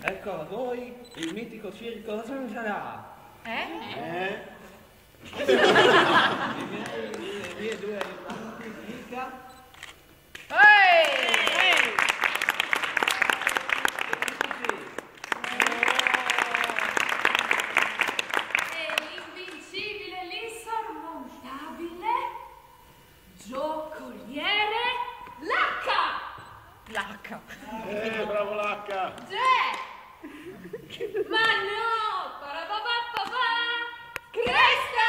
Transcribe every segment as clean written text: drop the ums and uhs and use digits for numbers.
Ecco a voi il mitico circo Zanzara. Le mie due aiutanti, Mica. L'invincibile, l'insormontabile giocoliere Lacca! Bravo Lacca! Ma no! Parapapapapà! Cresta!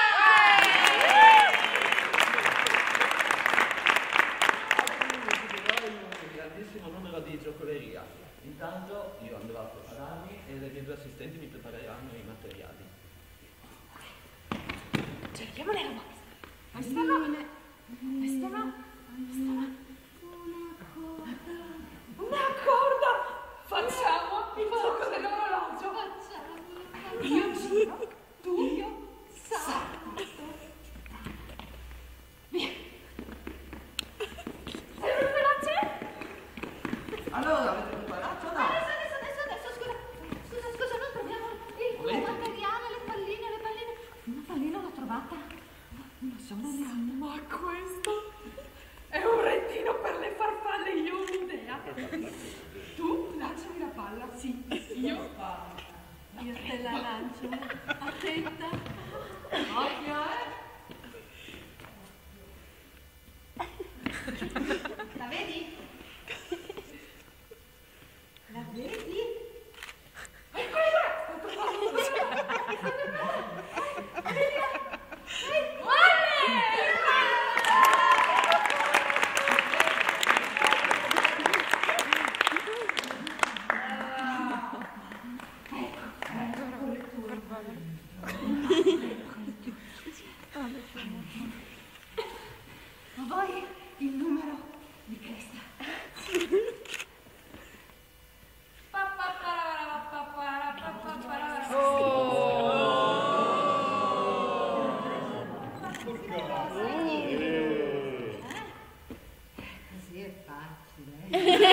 Un grandissimo numero di giocoleria. Intanto io andrò a prepararmi e le mie due assistenti mi prepareranno i materiali. Cerchiamo nella box. Questa no. Questa no. Una corda! Facciamo il gioco dell'orologio. Io giro, tu salto. Via. Sei veloce? Allora, avete preparato o no? Adesso, scusa, non troviamo il materiale, le palline. Una pallina l'ho trovata. Una sola ne ma questo è un retino per le farfalle, io ho un'idea. Tu lanciami la palla. Sì, io te la lancio. Attenta. Occhio, La vedi? La vedi? Ma voi il numero di Cresta? Così è facile.